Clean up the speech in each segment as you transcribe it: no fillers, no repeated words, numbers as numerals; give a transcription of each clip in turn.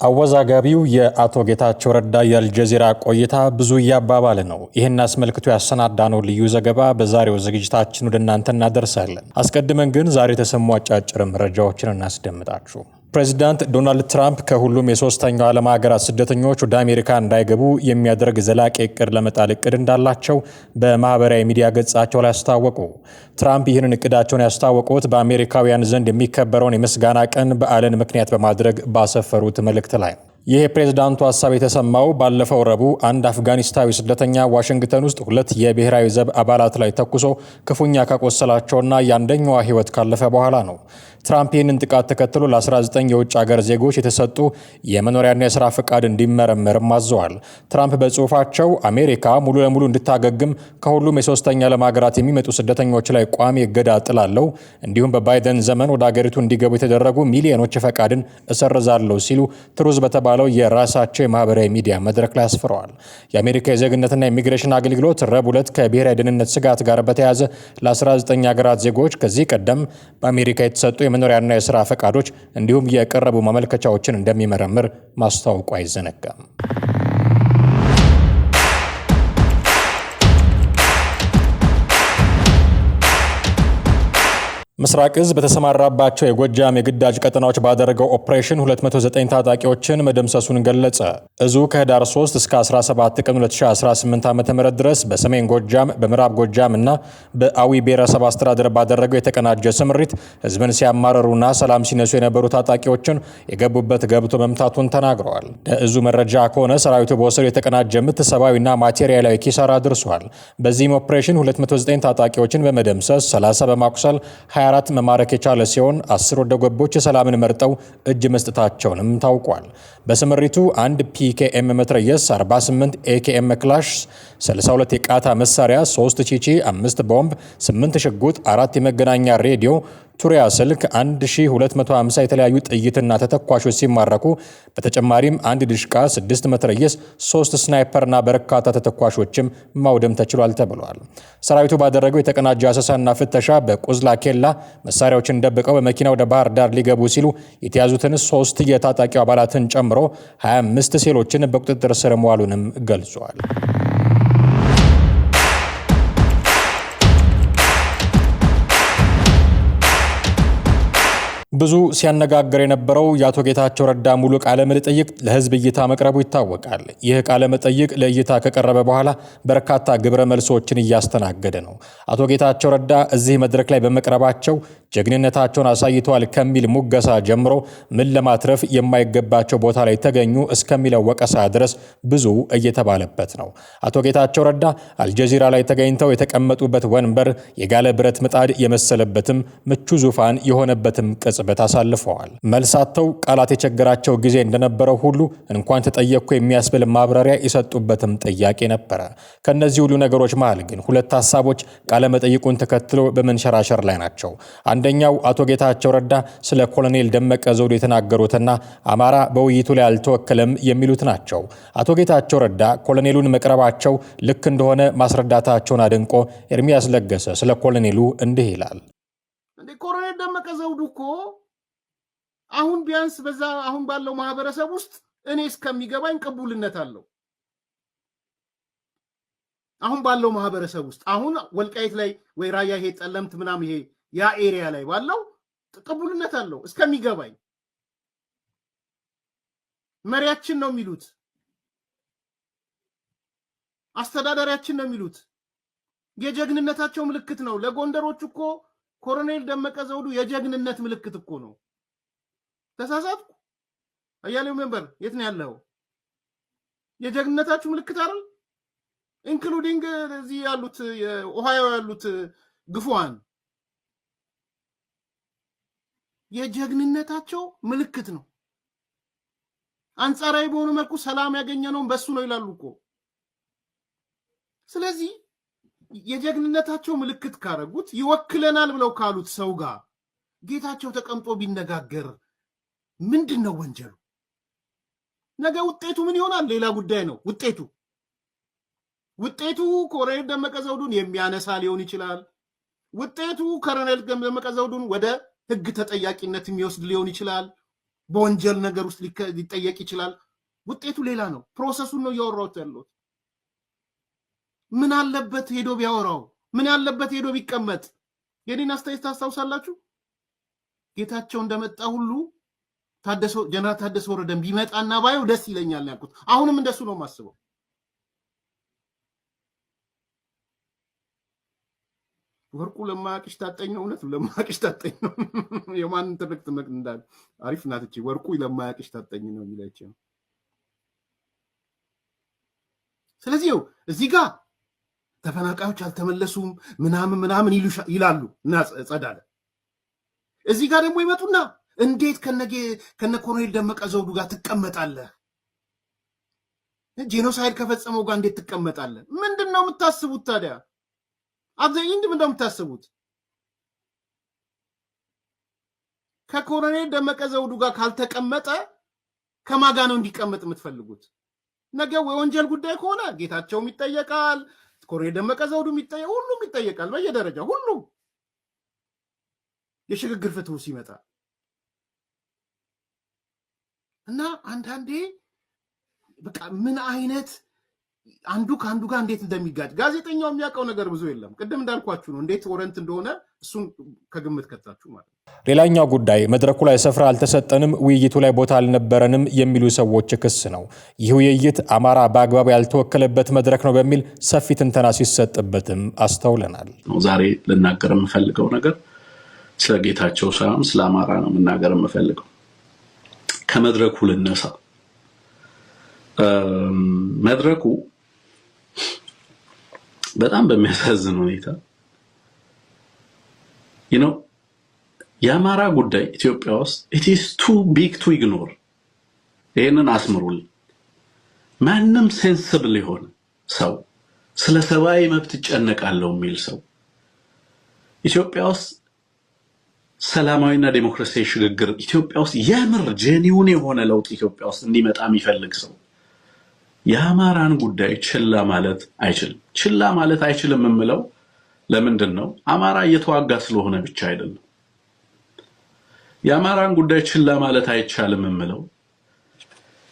አወዛጋቢው የአቶ ጌታቸው ረዳ የአልጀዚራ ቆይታ ብዙ እያባባለ ነው። ይህን አስመልክቶ ያሰናዳነው ልዩ ዘገባ በዛሬው ዝግጅታችን ወደ እናንተ እናደርሳለን። አስቀድመን ግን ዛሬ የተሰሙ አጫጭር መረጃዎችን እናስደምጣችሁ። ፕሬዚዳንት ዶናልድ ትራምፕ ከሁሉም የሶስተኛው ዓለም ሀገራት ስደተኞች ወደ አሜሪካ እንዳይገቡ የሚያደርግ ዘላቂ እቅድ ለመጣል እቅድ እንዳላቸው በማህበራዊ ሚዲያ ገጻቸው ላይ አስታወቁ። ትራምፕ ይህንን እቅዳቸውን ያስታወቁት በአሜሪካውያን ዘንድ የሚከበረውን የምስጋና ቀን በዓልን ምክንያት በማድረግ ባሰፈሩት መልእክት ላይ ነው። ይህ የፕሬዝዳንቱ ሐሳብ የተሰማው ባለፈው ረቡዕ አንድ አፍጋኒስታዊ ስደተኛ ዋሽንግተን ውስጥ ሁለት የብሔራዊ ዘብ አባላት ላይ ተኩሶ ክፉኛ ካቆሰላቸውና የአንደኛዋ ሕይወት ካለፈ በኋላ ነው። ትራምፕ ይህንን ጥቃት ተከትሎ ለ19 የውጭ ሀገር ዜጎች የተሰጡ የመኖሪያና የሥራ ፈቃድ እንዲመረመርም አዘዋል። ትራምፕ በጽሑፋቸው አሜሪካ ሙሉ ለሙሉ እንድታገግም ከሁሉም የሶስተኛ ዓለም ሀገራት የሚመጡ ስደተኞች ላይ ቋሚ እገዳ ጥላለሁ፣ እንዲሁም በባይደን ዘመን ወደ አገሪቱ እንዲገቡ የተደረጉ ሚሊዮኖች ፈቃድን እሰርዛለሁ ሲሉ ትሩዝ በተባለው የራሳቸው የማህበራዊ ሚዲያ መድረክ ላይ አስፍረዋል። የአሜሪካ የዜግነትና ኢሚግሬሽን አገልግሎት ረቡዕ ዕለት ከብሔራዊ ደህንነት ስጋት ጋር በተያያዘ ለ19 ሀገራት ዜጎች ከዚህ ቀደም በአሜሪካ የተሰጡ የመኖሪያና የሥራ ፈቃዶች እንዲሁም የቀረቡ ማመልከቻዎችን እንደሚመረምር ማስታወቁ አይዘነጋም። ምስራቅ እዝ በተሰማራባቸው የጎጃም የግዳጅ ቀጠናዎች ባደረገው ኦፕሬሽን 209 ታጣቂዎችን መደምሰሱን ገለጸ። እዙ ከህዳር 3 እስከ 17 ቀን 2018 ዓ.ም ድረስ በሰሜን ጎጃም፣ በምዕራብ ጎጃም እና በአዊ ብሔረሰብ አስተዳደር ባደረገው የተቀናጀ ስምሪት ህዝብን ሲያማረሩና ሰላም ሲነሱ የነበሩ ታጣቂዎችን የገቡበት ገብቶ መምታቱን ተናግረዋል። ለእዙ መረጃ ከሆነ ሰራዊቱ በወሰዱ የተቀናጀ ምት ሰብአዊና ማቴሪያላዊ ኪሳራ አድርሷል። በዚህም ኦፕሬሽን 209 ታጣቂዎችን በመደምሰስ 30 በማቁሰል 24 መማረክ የቻለ ሲሆን 10 ወደ ገቦች ሰላምን መርጠው እጅ መስጠታቸውንም ታውቋል። በስምሪቱ 1 ፒኬኤም መትረየስ፣ 48 ኤኬኤም ክላሽ፣ 62 የቃታ መሳሪያ፣ 3 ቺቺ፣ 5 ቦምብ፣ 8 ሽጉጥ፣ 4 የመገናኛ ሬዲዮ ቱሪያ ስልክ፣ 1250 የተለያዩ ጥይትና ተተኳሾች ሲማረኩ በተጨማሪም 1 ድሽቃ፣ 6 መትረየስ፣ 3 ስናይፐርና በርካታ ተተኳሾችም ማውደም ተችሏል ተብሏል። ሰራዊቱ ባደረገው የተቀናጀ አሰሳና ፍተሻ በቁዝላ ኬላ መሳሪያዎችን ደብቀው በመኪና ወደ ባህር ዳር ሊገቡ ሲሉ የተያዙትን 3 የታጣቂው አባላትን ጨምሮ 25 ሴሎችን በቁጥጥር ስር መዋሉንም ገልጿል። ብዙ ሲያነጋግር የነበረው የአቶ ጌታቸው ረዳ ሙሉ ቃለ መጠይቅ ለህዝብ እይታ መቅረቡ ይታወቃል። ይህ ቃለ መጠይቅ ለእይታ ከቀረበ በኋላ በርካታ ግብረ መልሶችን እያስተናገደ ነው። አቶ ጌታቸው ረዳ እዚህ መድረክ ላይ በመቅረባቸው ጀግንነታቸውን አሳይተዋል ከሚል ሙገሳ ጀምሮ ምን ለማትረፍ የማይገባቸው ቦታ ላይ ተገኙ እስከሚለው ወቀሳ ድረስ ብዙ እየተባለበት ነው። አቶ ጌታቸው ረዳ አልጀዚራ ላይ ተገኝተው የተቀመጡበት ወንበር የጋለ ብረት ምጣድ የመሰለበትም ምቹ ዙፋን የሆነበትም ቅጽበት አሳልፈዋል። መልሳተው ቃላት የቸገራቸው ጊዜ እንደነበረው ሁሉ እንኳን ተጠየቅኩ የሚያስብል ማብራሪያ የሰጡበትም ጥያቄ ነበረ። ከነዚህ ሁሉ ነገሮች መሃል ግን ሁለት ሐሳቦች ቃለ መጠይቁን ተከትሎ በመንሸራሸር ላይ ናቸው። አንደኛው አቶ ጌታቸው ረዳ ስለ ኮሎኔል ደመቀ ዘውዱ የተናገሩትና አማራ በውይይቱ ላይ አልተወከለም የሚሉት ናቸው። አቶ ጌታቸው ረዳ ኮሎኔሉን መቅረባቸው ልክ እንደሆነ ማስረዳታቸውን አድንቆ ኤርሚያስ ለገሰ ስለ ኮሎኔሉ እንዲህ ይላል። እንዴ ኮሎኔል ደመቀ ዘውዱ እኮ አሁን ቢያንስ በዛ አሁን ባለው ማህበረሰብ ውስጥ እኔ እስከሚገባኝ ቅቡልነት አለው። አሁን ባለው ማህበረሰብ ውስጥ አሁን ወልቃይት ላይ ወይ ራያ ይሄ ጠለምት ምናም ይሄ ያ ኤሪያ ላይ ባለው ቅቡልነት አለው እስከሚገባኝ። መሪያችን ነው የሚሉት፣ አስተዳዳሪያችን ነው የሚሉት፣ የጀግንነታቸው ምልክት ነው። ለጎንደሮች እኮ ኮሎኔል ደመቀ ዘውዱ የጀግንነት ምልክት እኮ ነው። ተሳሳትኩ? አያሌው ሜምበር የት ነው ያለው? የጀግንነታችሁ ምልክት አይደል? ኢንክሉዲንግ እዚህ ያሉት ኦሃዮ ያሉት ግፉዋን የጀግንነታቸው ምልክት ነው። አንጻራዊ በሆነ መልኩ ሰላም ያገኘነው በሱ ነው ይላሉ እኮ። ስለዚህ የጀግንነታቸው ምልክት ካረጉት ይወክለናል ብለው ካሉት ሰው ጋር ጌታቸው ተቀምጦ ቢነጋገር ምንድነው ወንጀሉ? ነገ ውጤቱ ምን ይሆናል ሌላ ጉዳይ ነው። ውጤቱ ኮሎኔል ደመቀ ዘውዱን የሚያነሳ ሊሆን ይችላል። ውጤቱ ኮሎኔል ደመቀ ዘውዱን ወደ ህግ ተጠያቂነት የሚወስድ ሊሆን ይችላል። በወንጀል ነገር ውስጥ ሊጠየቅ ይችላል። ውጤቱ ሌላ ነው። ፕሮሰሱን ነው እያወራሁት ያለሁት። ምን አለበት ሄዶ ቢያወራው? ምን ያለበት ሄዶ ቢቀመጥ? የኔን አስተያየት ታስታውሳላችሁ? ጌታቸው እንደመጣ ሁሉ ጀነራል ታደሰ ወረደን ቢመጣና ባየው ደስ ይለኛል ያልኩት። አሁንም እንደሱ ነው የማስበው። ወርቁ ለማያውቅሽ ታጠኝ ነው። እውነት ለማያውቅሽ ታጠኝ ነው። የማን ትርክት እንዳል አሪፍ ናት እቺ። ወርቁ ለማያውቅሽ ታጠኝ ነው የሚላቸው። ስለዚህ እዚህ ጋር ተፈናቃዮች አልተመለሱም ምናምን ይላሉ እና ጸዳለ። እዚህ ጋር ደግሞ ይመጡና እንዴት ከነ ኮሎኔል ደመቀ ዘውዱ ጋር ትቀመጣለህ? ጄኖሳይድ ከፈጸመው ጋር እንዴት ትቀመጣለህ? ምንድነው የምታስቡት ታዲያ? አብዛኛው ምንድነው የምታስቡት? ከኮሎኔል ደመቀ ዘውዱ ጋር ካልተቀመጠ ከማጋ ነው እንዲቀመጥ የምትፈልጉት? ነገ የወንጀል ጉዳይ ከሆነ ጌታቸውም ይጠየቃል፣ ኮሎኔል ደመቀ ዘውዱም ይጠየቃል፣ ሁሉም ይጠየቃል በየደረጃው ሁሉም። የሽግግር ፍትሁ ሲመጣ እና አንዳንዴ በቃ ምን አይነት አንዱ ከአንዱ ጋር እንዴት እንደሚጋጭ ጋዜጠኛው የሚያውቀው ነገር ብዙ የለም። ቅድም እንዳልኳችሁ ነው እንዴት ወረንት እንደሆነ እሱን ከግምት ከታችሁ ማለት ነው። ሌላኛው ጉዳይ መድረኩ ላይ ስፍራ አልተሰጠንም፣ ውይይቱ ላይ ቦታ አልነበረንም የሚሉ ሰዎች ክስ ነው። ይህ ውይይት አማራ በአግባቡ ያልተወከለበት መድረክ ነው በሚል ሰፊ ትንተና ሲሰጥበትም አስተውለናል። ዛሬ ልናገር የምፈልገው ነገር ስለ ጌታቸው ሳይሆን ስለ አማራ ነው መናገር የምፈልገው። ከመድረኩ ልነሳ። መድረኩ በጣም በሚያሳዝን ሁኔታ የአማራ ጉዳይ ኢትዮጵያ ውስጥ it is too big to ignore። ይሄንን አስምሩልኝ። ማንም ሴንሲብል የሆነ ሰው ስለ ሰብአዊ መብት ይጨነቃለሁ የሚል ሰው ኢትዮጵያ ውስጥ ሰላማዊና ዴሞክራሲያዊ ሽግግር ኢትዮጵያ ውስጥ የምር ጄኒውን የሆነ ለውጥ ኢትዮጵያ ውስጥ እንዲመጣ የሚፈልግ ሰው የአማራን ጉዳይ ችላ ማለት አይችልም። ችላ ማለት አይችልም የምለው ለምንድን ነው? አማራ እየተዋጋ ስለሆነ ብቻ አይደለም። የአማራን ጉዳይ ችላ ማለት አይቻልም የምለው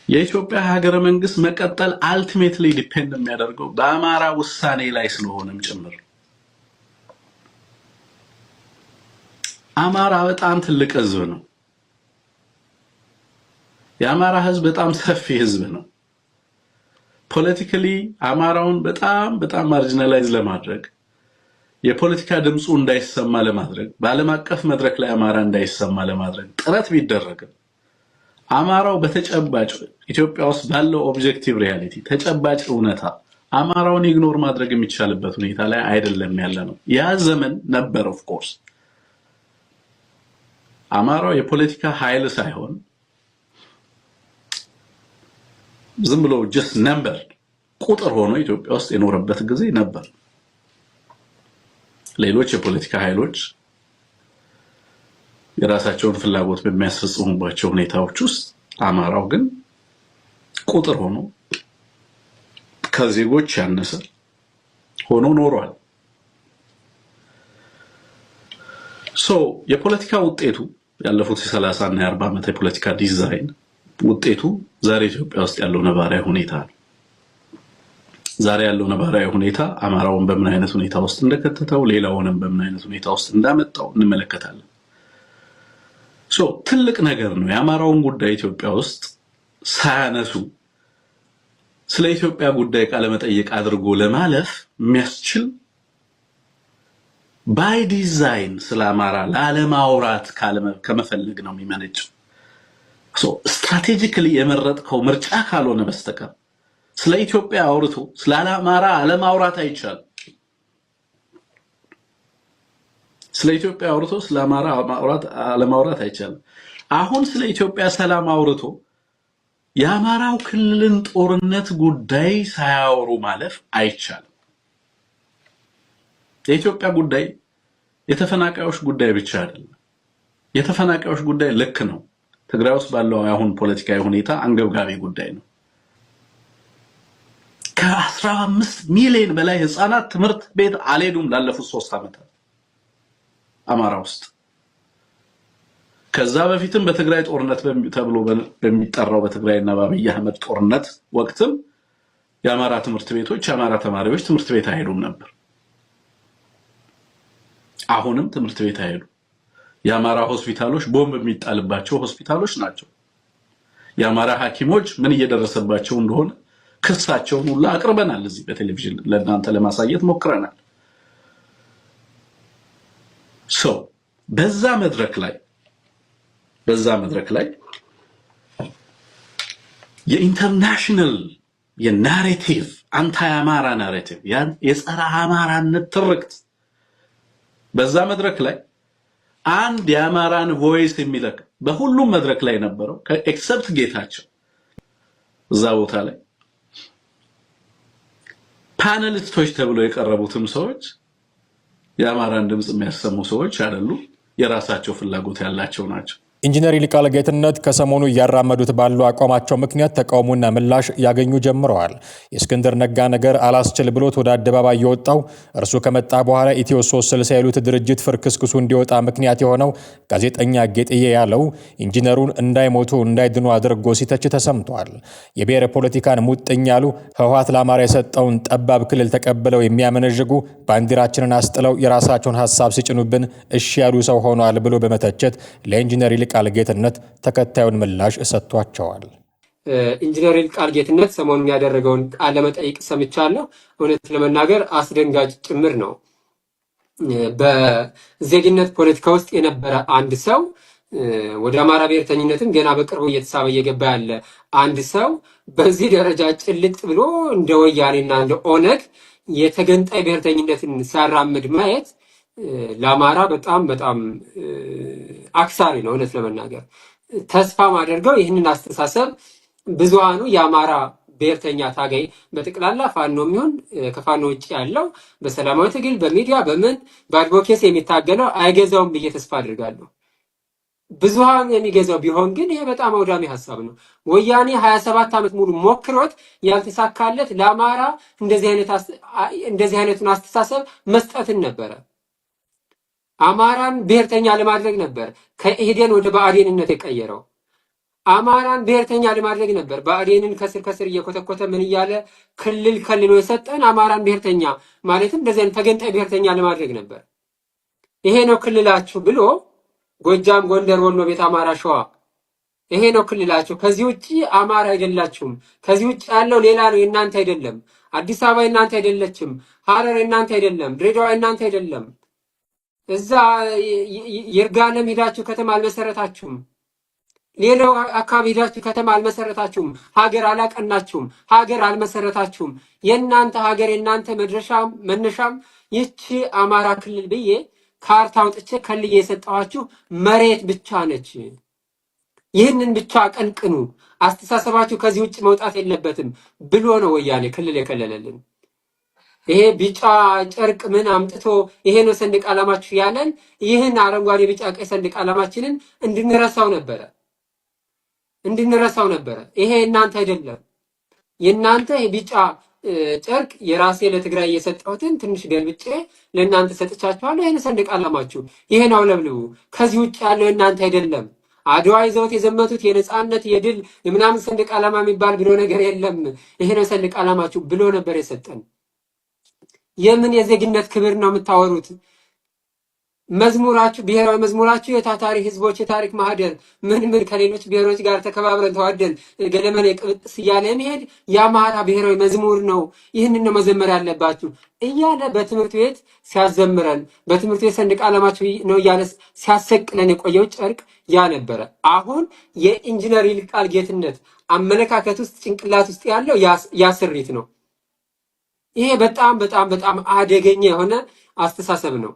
የኢትዮጵያ ሀገረ መንግስት መቀጠል አልቲሜትሊ ዲፔንድ የሚያደርገው በአማራ ውሳኔ ላይ ስለሆነም ጭምር። አማራ በጣም ትልቅ ህዝብ ነው። የአማራ ህዝብ በጣም ሰፊ ህዝብ ነው። ፖለቲካሊ አማራውን በጣም ማርጂናላይዝ ለማድረግ የፖለቲካ ድምፁ እንዳይሰማ ለማድረግ በዓለም አቀፍ መድረክ ላይ አማራ እንዳይሰማ ለማድረግ ጥረት ቢደረግም አማራው በተጨባጭ ኢትዮጵያ ውስጥ ባለው ኦብጀክቲቭ ሪያሊቲ ተጨባጭ እውነታ አማራውን ኢግኖር ማድረግ የሚቻልበት ሁኔታ ላይ አይደለም ያለ ነው። ያ ዘመን ነበር። ኦፍ ኮርስ አማራው የፖለቲካ ኃይል ሳይሆን ዝም ብሎ just number ቁጥር ሆኖ ኢትዮጵያ ውስጥ የኖረበት ጊዜ ነበር። ሌሎች የፖለቲካ ኃይሎች የራሳቸውን ፍላጎት በሚያስፈጽሙባቸው ሁኔታዎች ውስጥ አማራው ግን ቁጥር ሆኖ ከዜጎች ያነሰ ሆኖ ኖሯል። የፖለቲካ ውጤቱ ያለፉት 30 እና 40 ዓመት የፖለቲካ ዲዛይን ውጤቱ ዛሬ ኢትዮጵያ ውስጥ ያለው ነባራዊ ሁኔታ ነው። ዛሬ ያለው ነባራዊ ሁኔታ አማራውን በምን አይነት ሁኔታ ውስጥ እንደከተተው ሌላውንም በምን አይነት ሁኔታ ውስጥ እንዳመጣው እንመለከታለን። ትልቅ ነገር ነው። የአማራውን ጉዳይ ኢትዮጵያ ውስጥ ሳያነሱ ስለ ኢትዮጵያ ጉዳይ ቃለ መጠይቅ አድርጎ ለማለፍ የሚያስችል ባይ ዲዛይን ስለ አማራ ላለማውራት ከመፈለግ ነው የሚመነጭ። ስትራቴጂካሊ የመረጥከው ምርጫ ካልሆነ በስተቀር ስለ ኢትዮጵያ አውርቶ ስለ አማራ አለማውራት አይቻልም። ስለ ኢትዮጵያ አውርቶ ስለ አማራ አለማውራት አይቻልም። አሁን ስለ ኢትዮጵያ ሰላም አውርቶ የአማራው ክልልን ጦርነት ጉዳይ ሳያወሩ ማለፍ አይቻልም። የኢትዮጵያ ጉዳይ የተፈናቃዮች ጉዳይ ብቻ አይደለም። የተፈናቃዮች ጉዳይ ልክ ነው። ትግራይ ውስጥ ባለው አሁን ፖለቲካዊ ሁኔታ አንገብጋቢ ጉዳይ ነው። ከ15 ሚሊዮን በላይ ህፃናት ትምህርት ቤት አልሄዱም ላለፉት 3 ዓመታት አማራ ውስጥ። ከዛ በፊትም በትግራይ ጦርነት ተብሎ በሚጠራው በትግራይና በአብይ አህመድ ጦርነት ወቅትም የአማራ ትምህርት ቤቶች የአማራ ተማሪዎች ትምህርት ቤት አይሄዱም ነበር። አሁንም ትምህርት ቤት አይሄዱም። የአማራ ሆስፒታሎች ቦምብ የሚጣልባቸው ሆስፒታሎች ናቸው። የአማራ ሐኪሞች ምን እየደረሰባቸው እንደሆነ ክሳቸውን ሁሉ አቅርበናል። እዚህ በቴሌቪዥን ለእናንተ ለማሳየት ሞክረናል። በዛ መድረክ ላይ የኢንተርናሽናል የናሬቲቭ አንታይ አማራ ናሬቲቭ የጸረ አማራነት ትርክት በዛ መድረክ ላይ አንድ የአማራን ቮይስ የሚለቅ በሁሉም መድረክ ላይ ነበረው ኤክሰፕት ጌታቸው እዛ ቦታ ላይ ፓነሊስቶች ተብለው የቀረቡትም ሰዎች የአማራን ድምጽ የሚያሰሙ ሰዎች አይደሉም። የራሳቸው ፍላጎት ያላቸው ናቸው። ኢንጂነር ይልቃል ጌትነት ከሰሞኑ እያራመዱት ባለው አቋማቸው ምክንያት ተቃውሞና ምላሽ ያገኙ ጀምረዋል። የእስክንድር ነጋ ነገር አላስችል ብሎት ወደ አደባባይ የወጣው እርሱ ከመጣ በኋላ ኢትዮ 360 ያሉት ድርጅት ፍርክስክሱ እንዲወጣ ምክንያት የሆነው ጋዜጠኛ ጌጥዬ ያለው ኢንጂነሩን እንዳይሞቱ እንዳይድኑ አድርጎ ሲተች ተሰምቷል። የብሔር ፖለቲካን ሙጥኝ ያሉ ህወሓት ለአማራ የሰጠውን ጠባብ ክልል ተቀብለው የሚያመነዥጉ ባንዲራችንን አስጥለው የራሳቸውን ሀሳብ ሲጭኑብን እሺ ያሉ ሰው ሆኗል ብሎ በመተቸት ለኢንጂነር ይልቃል ጌትነት ተከታዩን ምላሽ ሰጥቷቸዋል። ኢንጂነር ይልቃል ጌትነት ሰሞኑን ያደረገውን ቃለ መጠይቅ ሰምቻለሁ። እውነት ለመናገር አስደንጋጭ ጭምር ነው። በዜግነት ፖለቲካ ውስጥ የነበረ አንድ ሰው ወደ አማራ ብሔርተኝነትም ገና በቅርቡ እየተሳበ እየገባ ያለ አንድ ሰው በዚህ ደረጃ ጭልጥ ብሎ እንደ ወያኔና እንደ ኦነግ የተገንጣይ ብሔርተኝነትን ሲያራምድ ማየት ለአማራ በጣም በጣም አክሳሪ ነው። እውነት ለመናገር ተስፋ ማደርገው ይህንን አስተሳሰብ ብዙሃኑ የአማራ ብሔርተኛ ታጋይ በጠቅላላ ፋኖ የሚሆን ከፋኖ ውጭ ያለው በሰላማዊ ትግል በሚዲያ በምን በአድቮኬሲ የሚታገለው አይገዛውም ብዬ ተስፋ አድርጋለሁ። ብዙሃኑ የሚገዛው ቢሆን ግን ይሄ በጣም አውዳሚ ሀሳብ ነው። ወያኔ 27 ዓመት ሙሉ ሞክሮት ያልተሳካለት ለአማራ እንደዚህ አይነቱን አስተሳሰብ መስጠትን ነበረ። አማራን ብሔርተኛ ለማድረግ ነበር ከኢህዴን ወደ ብአዴንነት የቀየረው። አማራን ብሔርተኛ ለማድረግ ነበር ብአዴንን ከስር ከስር እየኮተኮተ ምን እያለ ክልል ከልሎ የሰጠን አማራን ብሔርተኛ ማለትም እንደዚህ አይነት ተገንጣይ ብሔርተኛ ለማድረግ ነበር። ይሄ ነው ክልላችሁ ብሎ ጎጃም፣ ጎንደር፣ ወሎ፣ ቤት አማራ፣ ሸዋ ይሄ ነው ክልላችሁ። ከዚህ ውጪ አማራ አይደላችሁም። ከዚህ ውጪ ያለው ሌላ ነው፣ የእናንተ አይደለም። አዲስ አበባ የእናንተ አይደለችም። ሐረር የእናንተ አይደለም። ድሬዳዋ የእናንተ አይደለም። እዛ ይርጋለም ሄዳችሁ ከተማ አልመሰረታችሁም። ሌላው አካባቢ ሄዳችሁ ከተማ አልመሰረታችሁም። ሀገር አላቀናችሁም። ሀገር አልመሰረታችሁም። የእናንተ ሀገር የእናንተ መነሻም ይቺ አማራ ክልል ብዬ ካርታ አውጥቼ ከልዬ የሰጠኋችሁ መሬት ብቻ ነች። ይህንን ብቻ ቀንቅኑ፣ አስተሳሰባችሁ ከዚህ ውጭ መውጣት የለበትም ብሎ ነው ወያኔ ክልል የከለለልን። ይሄ ቢጫ ጨርቅ ምን አምጥቶ ይሄ ነው ሰንደቅ ዓላማችሁ ያለን ይህን አረንጓዴ ቢጫ ቀይ ሰንደቅ ዓላማችንን እንድንረሳው ነበረ። ይሄ እናንተ አይደለም። የእናንተ ቢጫ ጨርቅ የራሴ ለትግራይ የሰጠሁትን ትንሽ ገልብጬ ለእናንተ ሰጥቻችኋለሁ። ይሄን ሰንደቅ ዓላማችሁ ይሄን አውለብልቡ። ከዚህ ውጭ ያለው እናንተ አይደለም። አድዋ ይዘውት የዘመቱት የነጻነት የድል የምናምን ሰንደቅ ዓላማ የሚባል ብሎ ነገር የለም። ይሄ ነው ሰንደቅ ዓላማችሁ ብሎ ነበር የሰጠን። የምን የዜግነት ክብር ነው የምታወሩት? መዝሙራችሁ ብሔራዊ መዝሙራችሁ የታታሪ ህዝቦች የታሪክ ማህደር ምን ከሌሎች ብሔሮች ጋር ተከባብረን ተዋደን ገለመን የቅብጥስ እያለ የሚሄድ የአማራ ብሔራዊ መዝሙር ነው። ይህንን ነው መዘመር ያለባችሁ እያለ በትምህርት ቤት ሲያዘምረን በትምህርት ቤት ሰንደቅ ዓላማችሁ ነው እያለ ሲያሰቅለን የቆየው ጨርቅ ያ ነበረ። አሁን የኢንጂነር ይልቃል ጌትነት አመለካከት ውስጥ ጭንቅላት ውስጥ ያለው ያ ስሪት ነው። ይሄ በጣም በጣም በጣም አደገኛ የሆነ አስተሳሰብ ነው።